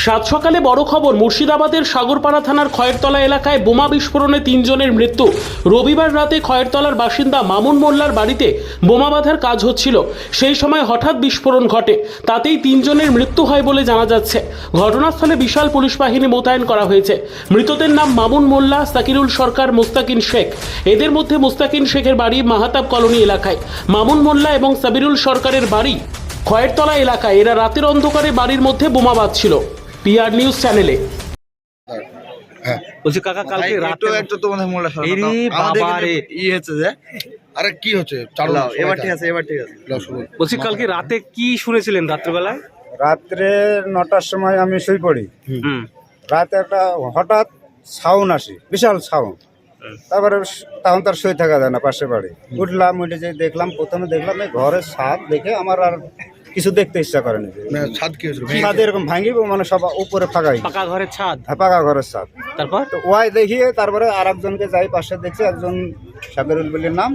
সাত সকালে বড় খবর, মুর্শিদাবাদের সাগরপাড়া থানার খয়েরতলা এলাকায় বোমা বিস্ফোরণে 3 জনের মৃত্যু। রবিবার রাতে খয়েরতলার বাসিন্দা মামুন মোল্লার বাড়িতে বোমা বাঁধার কাজ হচ্ছিল, সেই সময় হঠাৎ বিস্ফোরণ ঘটে, তাতেই 3 জনের মৃত্যু হয় বলে জানা যাচ্ছে। ঘটনাস্থলে বিশাল পুলিশ বাহিনী মোতায়েন করা হয়েছে। মৃতদের নাম মামুন মোল্লা, সাকিরুল সরকার, মুস্তাকিন শেখ। এদের মধ্যে মুস্তাকিন শেখের বাড়ি মাহাতাব কলোনি এলাকায়, মামুন মোল্লা এবং সাবিরুল সরকারের বাড়ি খয়েরতলা এলাকায়। এরা রাতের অন্ধকারে বাড়ির মধ্যে বোমা বাঁধছিল। পিআর নিউজ চ্যানেলে। বলছি কাকা, কালকে রাতে একটু তোমাদের মোল্লা সরকার এরে বাবা রে, হচ্ছে যে আরে কি হচ্ছে চালু লাও, এবার ঠিক আছে লাও শুরু। বলছি কালকে রাতে কি শুনেছিলেন রাত্রেবেলায়? রাত্রে 9টার সময় আমি শুয়ে পড়ি। হুম, রাতে একটা হঠাৎ সাউন্ড আসে, বিশাল সাউন্ড। তারপরে তখন তার শুয়ে থাকা যায় না, পাশে বাড়ি উঠলাম, উঠে যে দেখলাম, প্রথমে দেখলাম এই ঘরের ছাদ দেখে আমার আর কিছু দেখতে ইচ্ছা করেনি। ছাদ কি হয়েছিল? ছাদ এরকম ভাঙিব, মানে সব উপরে ফাঁকাই, পাকা ঘরের ছাদ। পাকা ঘরের ছাদ। তারপর তো ওয়াই দেখিয়ে তারপরে আর একজনকে যাই পাশে দেখছি, একজন সাবিরুল বলির নাম,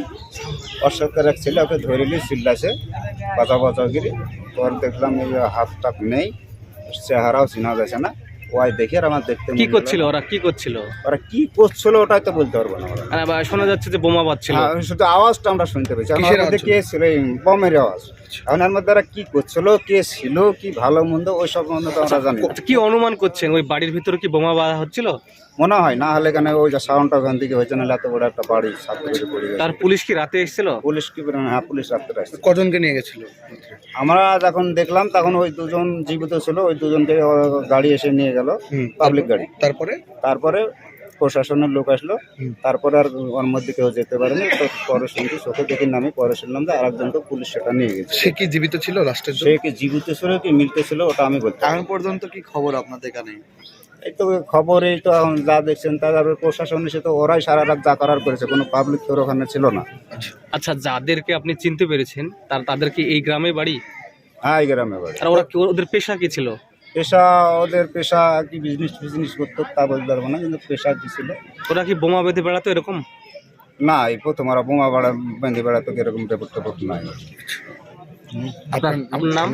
অশোকের এক ছেলে, ওকে ধরে নিয়ে চিল্লাছে বাঁচাগিরি। পর দেখলাম এই হাত টাক নেই, চেহারাও চিনা যাচ্ছে না। ওয়াই দেখে আর আমার দেখতে কি করছিল ওরা, কি করছিল? ওরা কি করছিল ওটাই তো বলতে পারবো না। ওরা আরে বাবা, শোনা যাচ্ছে যে বোমা বাজছিল। শুধু আওয়াজটা আমরা শুনতে পেয়েছি। কিসের আমার মধ্যে আওয়াজ? কে ছিল? এই বমের আওয়াজ। এখন এর মধ্যে ওরা কি করছিল, কে ছিল, কি ভালো মন্দ ওই সব মন্দ তো আমরা জানি না। কি অনুমান করছেন, ওই বাড়ির ভিতরে কি বোমা বাঁধা হচ্ছিল? মনে হয় না হলে কেন ওই যে সাউন্ডটা ওখান থেকে হয়েছে, না এত বড় একটা বাড়ি ছাত্র পড়ে গেছে। তার পুলিশ কি রাতে এসেছিল? পুলিশ কি করে? হ্যাঁ, পুলিশ রাত্রে আসছে। কজনকে নিয়ে গেছিল? আমরা যখন দেখলাম তখন ওই দুজন জীবিত ছিল, ওই দুজনকে গাড়ি এসে নিয়ে গেল, পাবলিক গাড়ি। তারপরে প্রশাসনের লোক আসলো, তারপরে আর ওর মধ্যে কেউ যেতে পারেনি। তো পরে শুনছি, চোখে দেখে নামে পরে শুনলাম যে আরেকজনকে পুলিশ সেটা নিয়ে গেছে। সে কি জীবিত ছিল লাস্টের? সে কি জীবিত ছিল কি মৃত ছিল ওটা আমি বলতে পারবো না। এখন পর্যন্ত কি খবর আপনাদের কানে? এই তো খবর, এই তো এখন যা দেখছেন তারপরে প্রশাসন এসে তো ওরাই সারা রাত যা করার করেছে, কোনো পাবলিক তোর ওখানে ছিল না। আচ্ছা, যাদেরকে আপনি চিনতে পেরেছেন তাদের কি এই গ্রামে বাড়ি? হ্যাঁ, এই গ্রামে বাড়ি। আর ওরা ওদের পেশা কি ছিল? ওদের পেশা কি বিজনেস করতো তা বলতে পারবো না, কিন্তু পেশা কি ছিল। ওরা কি বোমা বেঁধে বেড়াতো এরকম? না, এই প্রথম ওরা বোমা বেঁধে বেড়াতো, এরকম টেপট নাই। আপনার নাম?